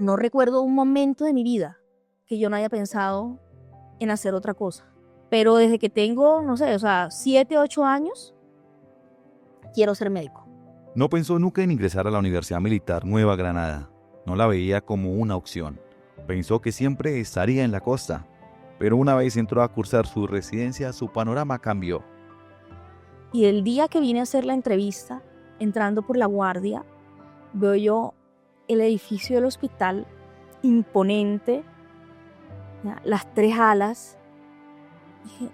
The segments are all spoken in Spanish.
No recuerdo un momento de mi vida que yo no haya pensado en hacer otra cosa. Pero desde que tengo, no sé, 7, 8 años, quiero ser médico. No pensó nunca en ingresar a la Universidad Militar Nueva Granada. No la veía como una opción. Pensó que siempre estaría en la costa. Pero una vez entró a cursar su residencia, su panorama cambió. Y el día que vine a hacer la entrevista, entrando por la guardia, veo yo el edificio del hospital, imponente, ¿ya? Las 3 alas. Dije,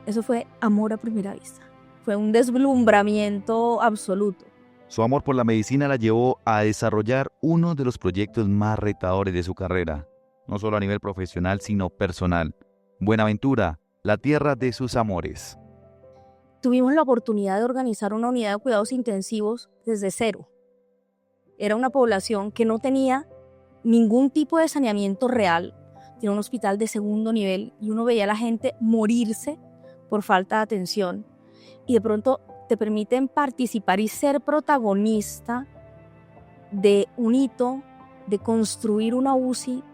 eso fue amor a primera vista. Fue un deslumbramiento absoluto. Su amor por la medicina la llevó a desarrollar uno de los proyectos más retadores de su carrera, no solo a nivel profesional, sino personal. Buenaventura, la tierra de sus amores. Tuvimos la oportunidad de organizar una unidad de cuidados intensivos desde cero. Era una población que no tenía ningún tipo de saneamiento real. Tiene un hospital de segundo nivel y uno veía a la gente morirse por falta de atención. Y de pronto te permiten participar y ser protagonista de un hito, de construir una UCI,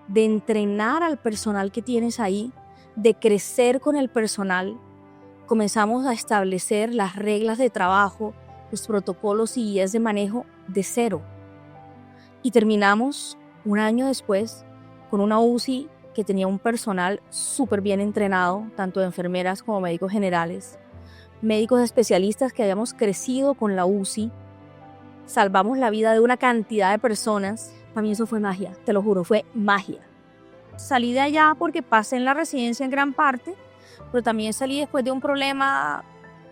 de entrenar al personal que tienes ahí, de crecer con el personal. Comenzamos a establecer las reglas de trabajo, los protocolos y guías de manejo de cero. Y terminamos un año después con una UCI que tenía un personal súper bien entrenado, tanto de enfermeras como médicos generales, médicos especialistas que habíamos crecido con la UCI. Salvamos la vida de una cantidad de personas. Para mí eso fue magia, te lo juro, fue magia. Salí de allá porque pasé en la residencia en gran parte, pero también salí después de un problema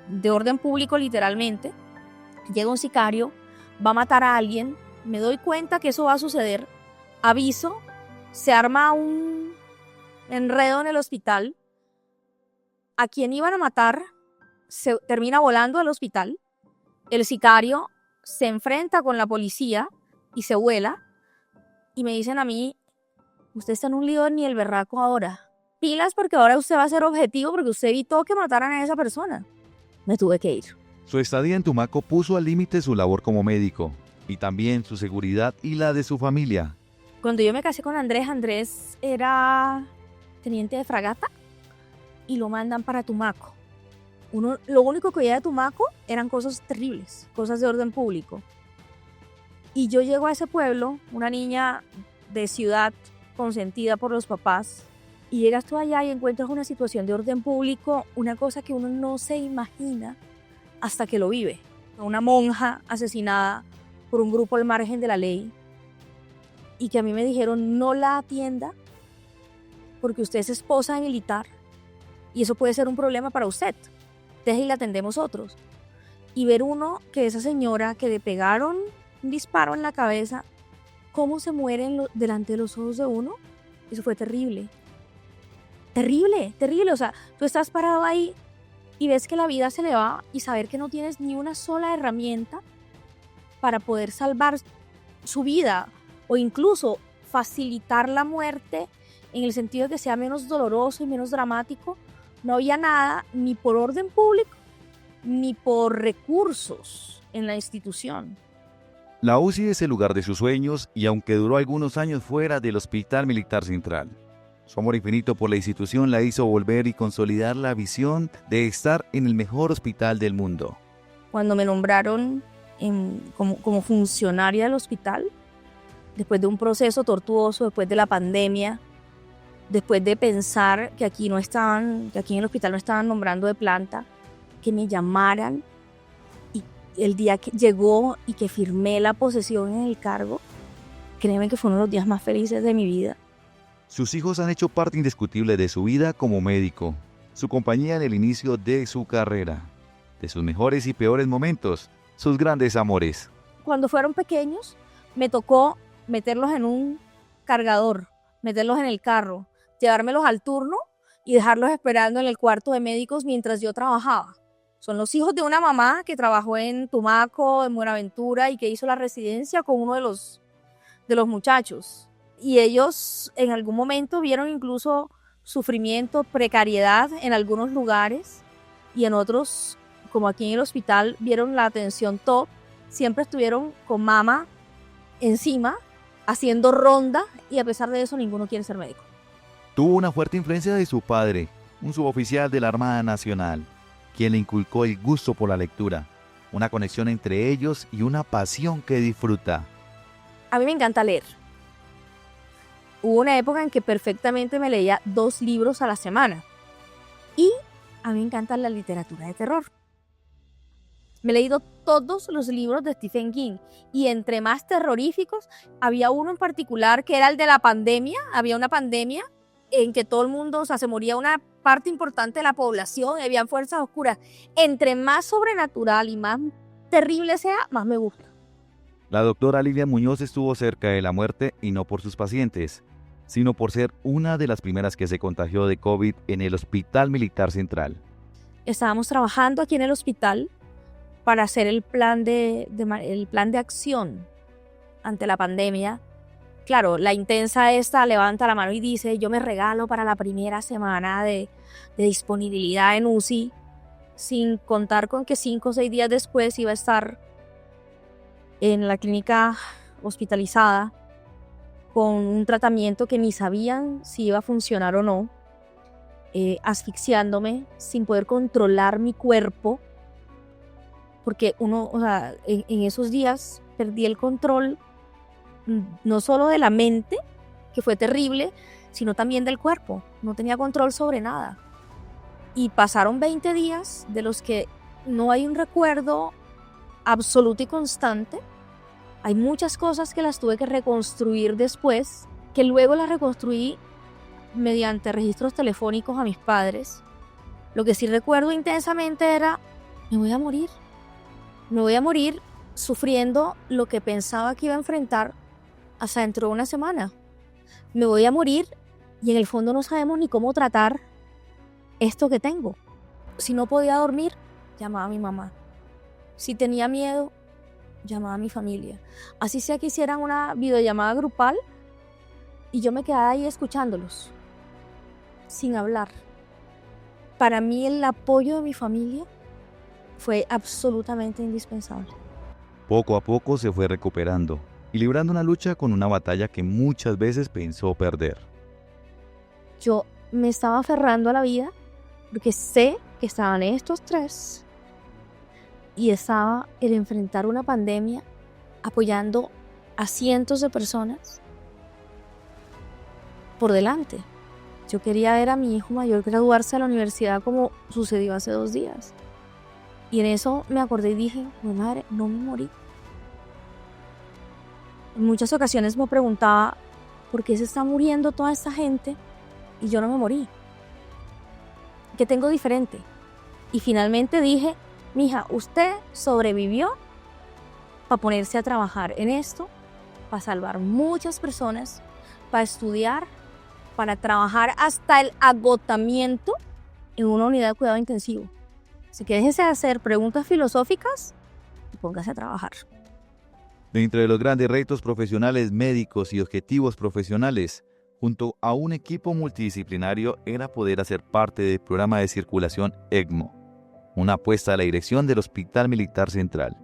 de orden público literalmente. Llega un sicario, va a matar a alguien, me doy cuenta que eso va a suceder, aviso, se arma un enredo en el hospital. A quien iban a matar se termina volando al hospital, el sicario se enfrenta con la policía y se vuela y me dicen a mí, usted está en un lío ni el berraco ahora. Pilas porque ahora usted va a ser objetivo porque usted evitó que mataran a esa persona. Me tuve que ir. Su estadía en Tumaco puso al límite su labor como médico y también su seguridad y la de su familia. Cuando yo me casé con Andrés era teniente de fragata y lo mandan para Tumaco. Lo único que oía de Tumaco eran cosas terribles, cosas de orden público. Y yo llego a ese pueblo, una niña de ciudad consentida por los papás, y llegas tú allá y encuentras una situación de orden público, una cosa que uno no se imagina hasta que lo vive. Una monja asesinada por un grupo al margen de la ley y que a mí me dijeron no la atienda porque usted es esposa de militar y eso puede ser un problema para usted. Deje y la atendemos otros. Y ver uno que esa señora que le pegaron un disparo en la cabeza, cómo se muere delante de los ojos de uno, eso fue terrible. Terrible, terrible. O sea, tú estás parado ahí y ves que la vida se le va y saber que no tienes ni una sola herramienta para poder salvar su vida o incluso facilitar la muerte en el sentido de que sea menos doloroso y menos dramático. No había nada ni por orden público ni por recursos en la institución. La UCI es el lugar de sus sueños y aunque duró algunos años fuera del Hospital Militar Central, su amor infinito por la institución la hizo volver y consolidar la visión de estar en el mejor hospital del mundo. Cuando me nombraron como funcionaria del hospital, después de un proceso tortuoso, después de la pandemia, después de pensar que aquí en el hospital no estaban nombrando de planta, que me llamaran y el día que llegó y que firmé la posesión en el cargo, créeme que fue uno de los días más felices de mi vida. Sus hijos han hecho parte indiscutible de su vida como médico, su compañía en el inicio de su carrera, de sus mejores y peores momentos, sus grandes amores. Cuando fueron pequeños, me tocó meterlos en un cargador, meterlos en el carro, llevármelos al turno y dejarlos esperando en el cuarto de médicos mientras yo trabajaba. Son los hijos de una mamá que trabajó en Tumaco, en Buenaventura y que hizo la residencia con uno de los muchachos. Y ellos en algún momento vieron incluso sufrimiento, precariedad en algunos lugares y en otros, como aquí en el hospital, vieron la atención top. Siempre estuvieron con mamá encima, haciendo ronda, y a pesar de eso ninguno quiere ser médico. Tuvo una fuerte influencia de su padre, un suboficial de la Armada Nacional, quien le inculcó el gusto por la lectura, una conexión entre ellos y una pasión que disfruta. A mí me encanta leer. Hubo una época en que perfectamente me leía 2 libros a la semana. Y a mí me encanta la literatura de terror. Me he leído todos los libros de Stephen King. Y entre más terroríficos, había uno en particular que era el de la pandemia. Había una pandemia en que todo el mundo, se moría una parte importante de la población, y habían fuerzas oscuras. Entre más sobrenatural y más terrible sea, más me gusta. La doctora Lilian Muñoz estuvo cerca de la muerte y no por sus pacientes, sino por ser una de las primeras que se contagió de COVID en el Hospital Militar Central. Estábamos trabajando aquí en el hospital para hacer el plan de acción ante la pandemia. Claro, la intensa esta levanta la mano y dice: yo me regalo para la primera semana de disponibilidad en UCI, sin contar con que 5 o 6 días después iba a estar en la clínica hospitalizada con un tratamiento que ni sabían si iba a funcionar o no, asfixiándome, sin poder controlar mi cuerpo, porque en esos días perdí el control, no solo de la mente, que fue terrible, sino también del cuerpo. No tenía control sobre nada. Y pasaron 20 días de los que no hay un recuerdo absoluto y constante. Hay muchas cosas que las tuve que reconstruir después, que luego las reconstruí mediante registros telefónicos a mis padres. Lo que sí recuerdo intensamente era: me voy a morir. Me voy a morir sufriendo lo que pensaba que iba a enfrentar hasta dentro de una semana. Me voy a morir y en el fondo no sabemos ni cómo tratar esto que tengo. Si no podía dormir, llamaba a mi mamá. Si tenía miedo, llamaba a mi familia. Así sea que hicieran una videollamada grupal y yo me quedaba ahí escuchándolos, sin hablar. Para mí el apoyo de mi familia fue absolutamente indispensable. Poco a poco se fue recuperando y librando una lucha con una batalla que muchas veces pensó perder. Yo me estaba aferrando a la vida porque sé que estaban estos 3 y estaba el enfrentar una pandemia apoyando a cientos de personas por delante. Yo quería ver a mi hijo mayor graduarse de la universidad como sucedió hace 2 días. Y en eso me acordé y dije: mi madre, no me morí. En muchas ocasiones me preguntaba: ¿por qué se está muriendo toda esta gente y yo no me morí? ¿Qué tengo diferente? Y finalmente dije: mija, usted sobrevivió para ponerse a trabajar en esto, para salvar muchas personas, para estudiar, para trabajar hasta el agotamiento en una unidad de cuidado intensivo. Así que déjese de hacer preguntas filosóficas y póngase a trabajar. Dentro de los grandes retos profesionales médicos y objetivos profesionales, junto a un equipo multidisciplinario, era poder hacer parte del programa de circulación ECMO, una apuesta a la dirección del Hospital Militar Central.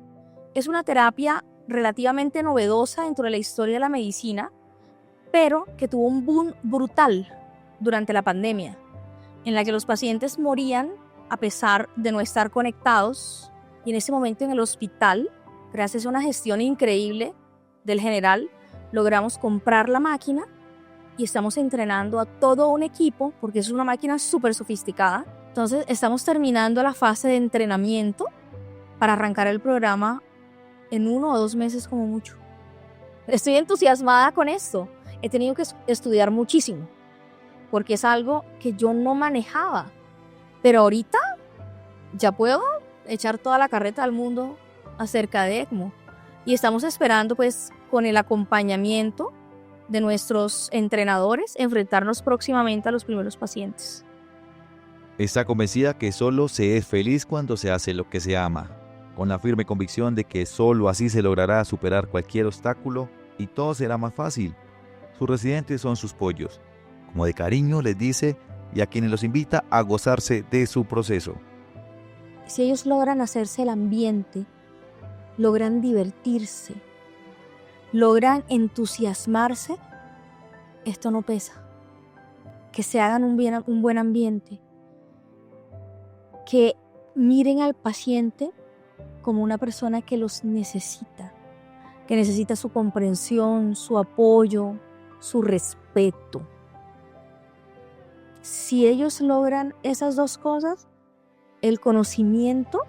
Es una terapia relativamente novedosa dentro de la historia de la medicina, pero que tuvo un boom brutal durante la pandemia, en la que los pacientes morían a pesar de no estar conectados. Y en ese momento en el hospital, gracias a una gestión increíble del general, logramos comprar la máquina y estamos entrenando a todo un equipo, porque es una máquina súper sofisticada. Entonces estamos terminando la fase de entrenamiento para arrancar el programa en 1 o 2 meses como mucho. Estoy entusiasmada con esto. He tenido que estudiar muchísimo, porque es algo que yo no manejaba. Pero ahorita ya puedo echar toda la carreta al mundo acerca de ECMO. Y estamos esperando, pues, con el acompañamiento de nuestros entrenadores, enfrentarnos próximamente a los primeros pacientes. Está convencida que solo se es feliz cuando se hace lo que se ama, con la firme convicción de que solo así se logrará superar cualquier obstáculo y todo será más fácil. Sus residentes son sus pollos, como de cariño les dice, y a quienes los invita a gozarse de su proceso. Si ellos logran hacerse el ambiente, logran divertirse, logran entusiasmarse, esto no pesa. Que se hagan un buen ambiente, que miren al paciente como una persona que los necesita, que necesita su comprensión, su apoyo, su respeto. Si ellos logran esas dos cosas, el conocimiento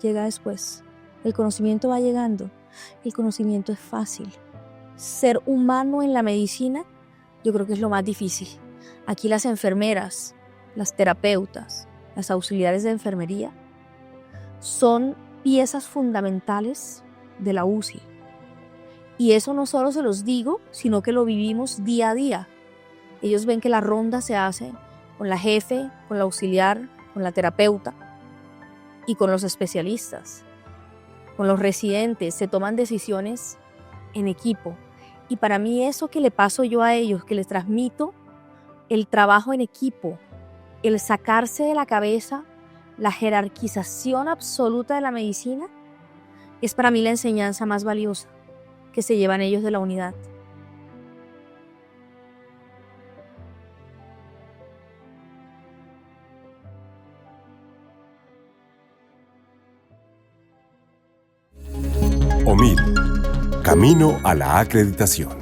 llega después. El conocimiento va llegando. El conocimiento es fácil. Ser humano en la medicina, yo creo que es lo más difícil. Aquí las enfermeras, las terapeutas, las auxiliares de enfermería son piezas fundamentales de la UCI. Y eso no solo se los digo, sino que lo vivimos día a día. Ellos ven que la ronda se hace con la jefe, con la auxiliar, con la terapeuta y con los especialistas, con los residentes. Se toman decisiones en equipo. Y para mí eso que le paso yo a ellos, que les transmito, el trabajo en equipo, el sacarse de la cabeza la jerarquización absoluta de la medicina, es para mí la enseñanza más valiosa que se llevan ellos de la unidad. OMID, camino a la acreditación.